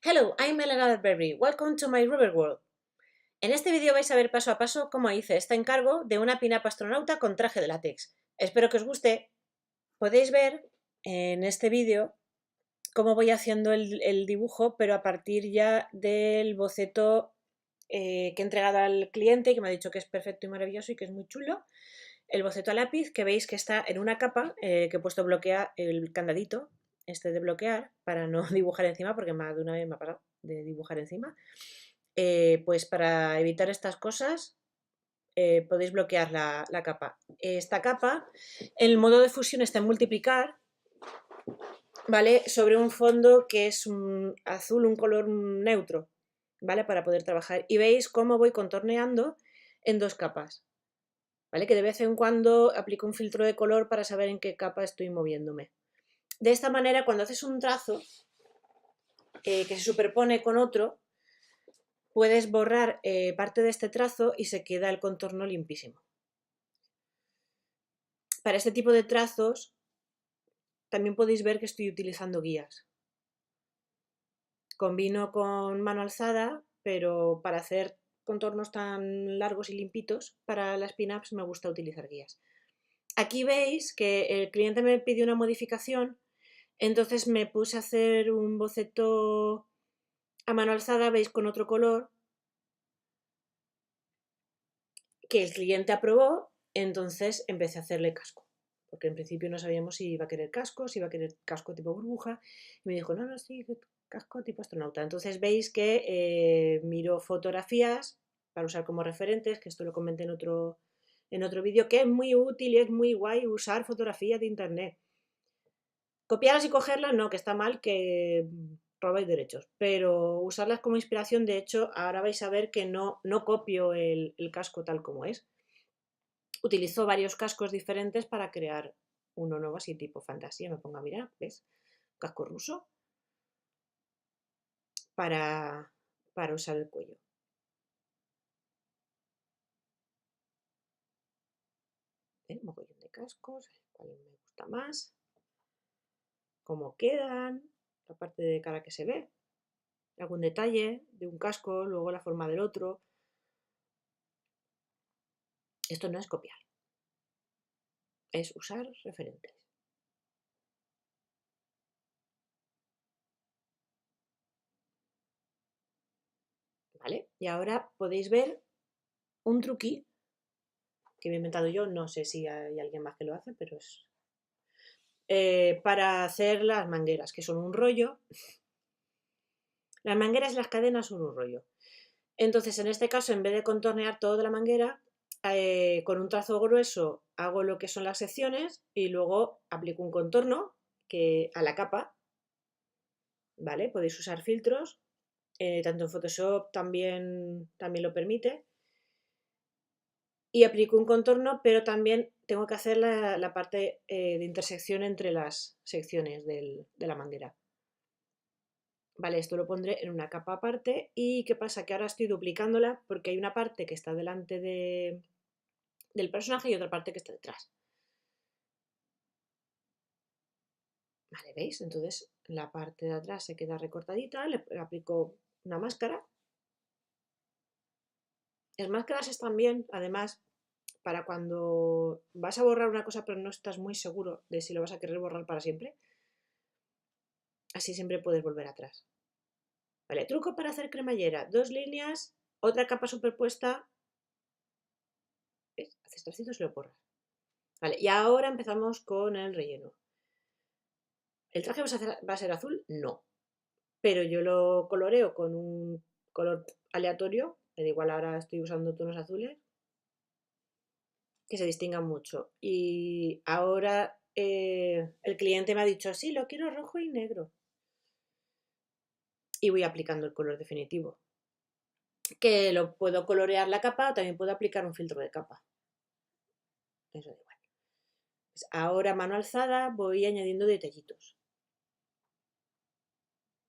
Hello, I'm Elena Berry. Welcome to my Rubber World. En este vídeo vais a ver paso a paso cómo hice este encargo de una pin-up astronauta con traje de látex. Espero que os guste. Podéis ver en este vídeo cómo voy haciendo el dibujo, pero a partir ya del boceto que he entregado al cliente, que me ha dicho que es perfecto y maravilloso y que es muy chulo. El boceto a lápiz, que veis que está en una capa que he puesto bloquea el candadito este de bloquear para no dibujar encima, porque más de una vez me ha pasado de dibujar encima. Pues para evitar estas cosas podéis bloquear la capa. Esta capa, el modo de fusión está en multiplicar, ¿vale? Sobre un fondo que es un azul, un color neutro, ¿vale? Para poder trabajar. Y veis cómo voy contorneando en dos capas, ¿vale? Que de vez en cuando aplico un filtro de color para saber en qué capa estoy moviéndome. De esta manera, cuando haces un trazo que se superpone con otro, puedes borrar parte de este trazo y se queda el contorno limpísimo. Para este tipo de trazos también podéis ver que estoy utilizando guías. Combino con mano alzada, pero para hacer contornos tan largos y limpitos para las pin-ups me gusta utilizar guías. Aquí veis que el cliente me pidió una modificación, entonces me puse a hacer un boceto a mano alzada, veis, con otro color, que el cliente aprobó, entonces empecé a hacerle casco. Porque en principio no sabíamos si iba a querer casco, si iba a querer casco tipo burbuja. Y me dijo, no, sí, casco tipo astronauta. Entonces veis que miro fotografías para usar como referentes, que esto lo comenté en otro vídeo, que es muy útil y es muy guay usar fotografías de internet. Copiarlas y cogerlas, no, que está mal, que robáis derechos, pero usarlas como inspiración. De hecho, ahora vais a ver que no copio el casco tal como es. Utilizo varios cascos diferentes para crear uno nuevo, así tipo fantasía. Me pongo a mirar, ¿ves? Casco ruso para usar el cuello. Un mogollón de cascos, cuál me gusta más, cómo quedan, la parte de cara que se ve, algún detalle de un casco, luego la forma del otro. Esto no es copiar, es usar referentes. ¿Vale? Y ahora podéis ver un truqui que me he inventado yo, no sé si hay alguien más que lo hace, pero es para hacer las mangueras, que son un rollo. Las mangueras y las cadenas son un rollo. Entonces, en este caso, en vez de contornear toda la manguera, con un trazo grueso hago lo que son las secciones y luego aplico un contorno a la capa, ¿vale? Podéis usar filtros, tanto en Photoshop también lo permite. Y aplico un contorno, pero también tengo que hacer la parte de intersección entre las secciones de la manguera. Vale, esto lo pondré en una capa aparte. ¿Y qué pasa? Que ahora estoy duplicándola porque hay una parte que está delante del personaje y otra parte que está detrás. Vale, ¿veis? Entonces la parte de atrás se queda recortadita, le aplico una máscara. Las máscaras están bien, además, para cuando vas a borrar una cosa pero no estás muy seguro de si lo vas a querer borrar para siempre. Así siempre puedes volver atrás. Vale, truco para hacer cremallera. 2 líneas, otra capa superpuesta. ¿Ves? Haces trocitos y lo borras. Vale, y ahora empezamos con el relleno. ¿El traje va a ser azul? No. Pero yo lo coloreo con un color aleatorio. Me da igual, ahora estoy usando tonos azules que se distingan mucho. Y ahora el cliente me ha dicho, sí, lo quiero rojo y negro. Y voy aplicando el color definitivo. Que lo puedo colorear la capa o también puedo aplicar un filtro de capa. Eso da igual. Pues ahora, mano alzada, voy añadiendo detallitos.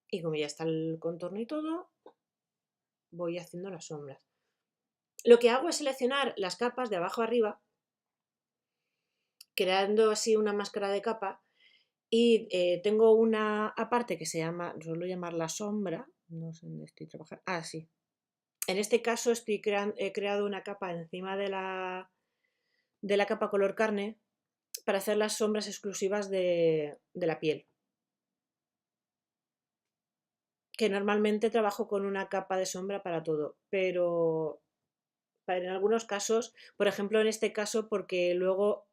Y como ya está el contorno y todo, voy haciendo las sombras. Lo que hago es seleccionar las capas de abajo a arriba, creando así una máscara de capa. Y tengo una aparte que se llama, suelo llamarla sombra, No sé dónde estoy trabajando. Ah, sí. En este caso he creado una capa encima de la capa color carne para hacer las sombras exclusivas de la piel. Que normalmente trabajo con una capa de sombra para todo, pero en algunos casos, por ejemplo en este caso, porque luego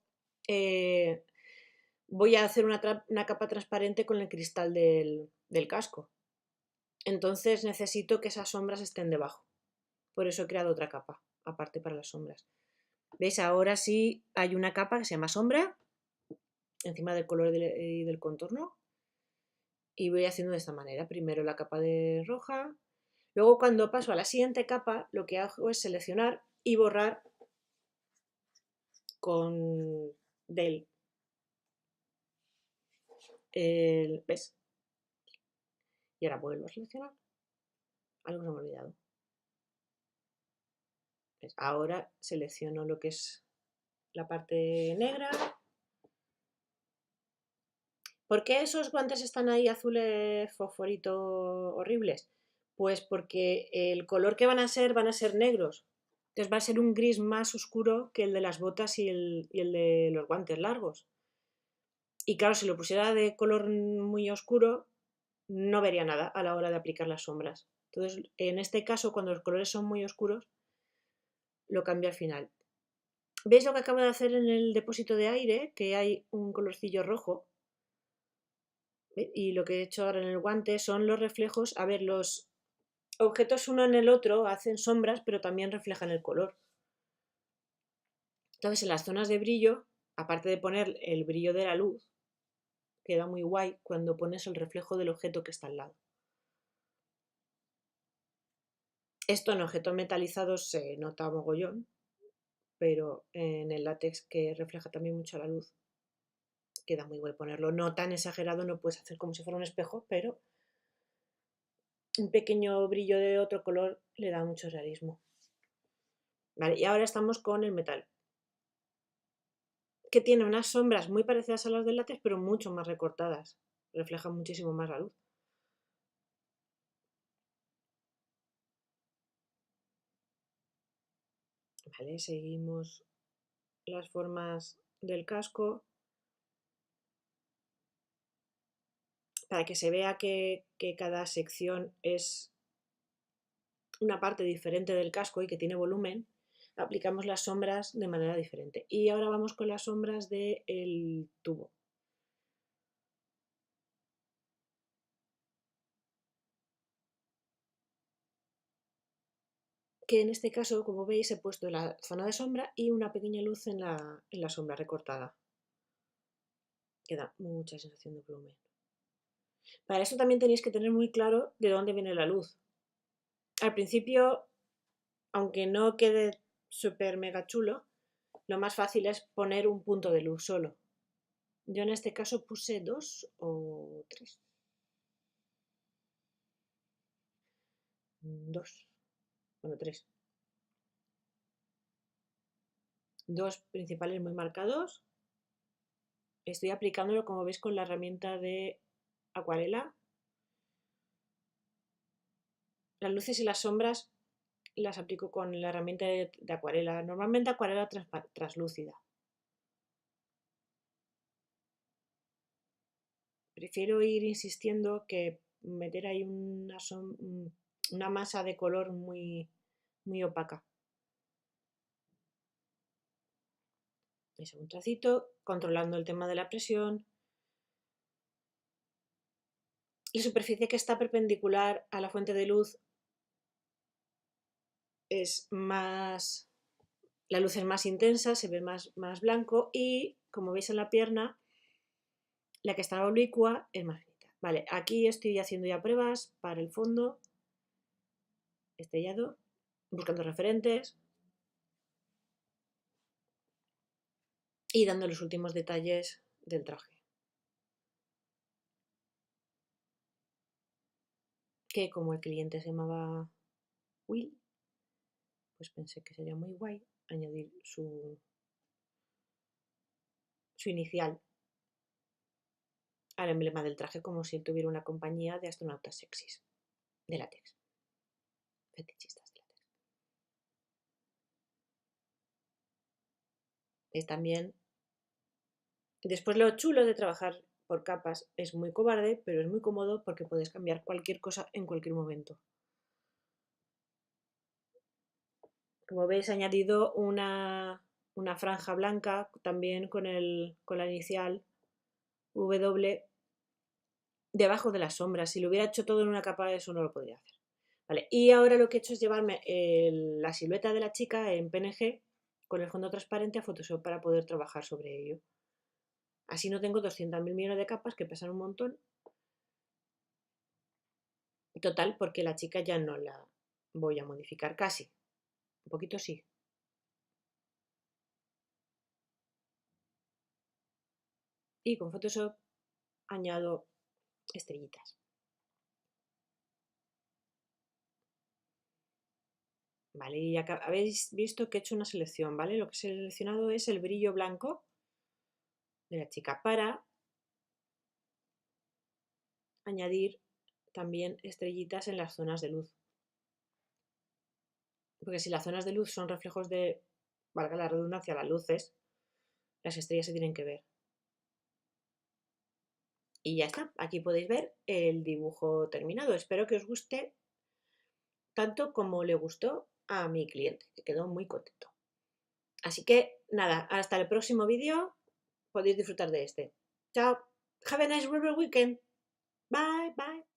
voy a hacer una capa transparente con el cristal del casco. Entonces necesito que esas sombras estén debajo. Por eso he creado otra capa, aparte para las sombras. ¿Veis? Ahora sí hay una capa que se llama sombra, encima del color y del contorno. Y voy haciendo de esta manera. Primero la capa de roja. Luego cuando paso a la siguiente capa, lo que hago es seleccionar y borrar con del ¿ves? Y ahora vuelvo a seleccionar. Algo se me ha olvidado. ¿Ves? Ahora selecciono lo que es la parte negra. ¿Por qué esos guantes están ahí azules fosforito horribles? Pues porque el color que van a ser negros. Entonces va a ser un gris más oscuro que el de las botas y el de los guantes largos. Y claro, si lo pusiera de color muy oscuro, no vería nada a la hora de aplicar las sombras. Entonces, en este caso, cuando los colores son muy oscuros, lo cambio al final. ¿Veis lo que acabo de hacer en el depósito de aire? Que hay un colorcillo rojo. Y lo que he hecho ahora en el guante son los reflejos. A ver, los objetos uno en el otro hacen sombras, pero también reflejan el color. Entonces, en las zonas de brillo, aparte de poner el brillo de la luz, queda muy guay cuando pones el reflejo del objeto que está al lado. Esto en objetos metalizados se nota mogollón, pero en el látex, que refleja también mucho la luz, queda muy guay ponerlo. No tan exagerado, no puedes hacer como si fuera un espejo, pero un pequeño brillo de otro color le da mucho realismo. Vale, y ahora estamos con el metal, que tiene unas sombras muy parecidas a las del látex, pero mucho más recortadas. Refleja muchísimo más la luz. Vale, seguimos las formas del casco para que se vea que cada sección es una parte diferente del casco y que tiene volumen. Aplicamos las sombras de manera diferente. Y ahora vamos con las sombras del tubo. Que en este caso, como veis, he puesto la zona de sombra y una pequeña luz en la sombra recortada, que da mucha sensación de volumen. Para esto también tenéis que tener muy claro de dónde viene la luz. Al principio, aunque no quede súper mega chulo, lo más fácil es poner un punto de luz solo. Yo en este caso puse 2 o 3. 2. Bueno, 3. Dos principales muy marcados. Estoy aplicándolo, como veis, con la herramienta de acuarela. Las luces y las sombras las aplico con la herramienta de acuarela, normalmente acuarela translúcida. Prefiero ir insistiendo que meter ahí una masa de color muy, muy opaca. Eso, un tracito, controlando el tema de la presión. La superficie que está perpendicular a la fuente de luz es más... La luz es más intensa, se ve más blanco y, como veis en la pierna, la que está oblicua es más finita. Vale, aquí estoy haciendo ya pruebas para el fondo, estrellado, buscando referentes y dando los últimos detalles del traje. Que como el cliente se llamaba Will, pues pensé que sería muy guay añadir su inicial al emblema del traje, como si él tuviera una compañía de astronautas sexys. de látex. Fetichistas de látex. Es también... Después lo chulo de trabajar por capas es muy cobarde, pero es muy cómodo porque puedes cambiar cualquier cosa en cualquier momento. Como veis, he añadido una franja blanca también con la inicial W debajo de las sombras. Si lo hubiera hecho todo en una capa, eso no lo podría hacer. Vale, y ahora lo que he hecho es llevarme la silueta de la chica en PNG con el fondo transparente a Photoshop para poder trabajar sobre ello. Así no tengo 200.000 millones de capas que pesan un montón. Total, porque la chica ya no la voy a modificar casi. Un poquito sí. Y con Photoshop añado estrellitas. Vale, y acá habéis visto que he hecho una selección, ¿vale? Lo que he seleccionado es el brillo blanco de la chica para añadir también estrellitas en las zonas de luz. Porque si las zonas de luz son reflejos de, valga la redundancia, las luces, las estrellas se tienen que ver. Y ya está, aquí podéis ver el dibujo terminado. Espero que os guste tanto como le gustó a mi cliente, que quedó muy contento. Así que nada, hasta el próximo vídeo, podéis disfrutar de este. Chao, have a nice river weekend. Bye, bye.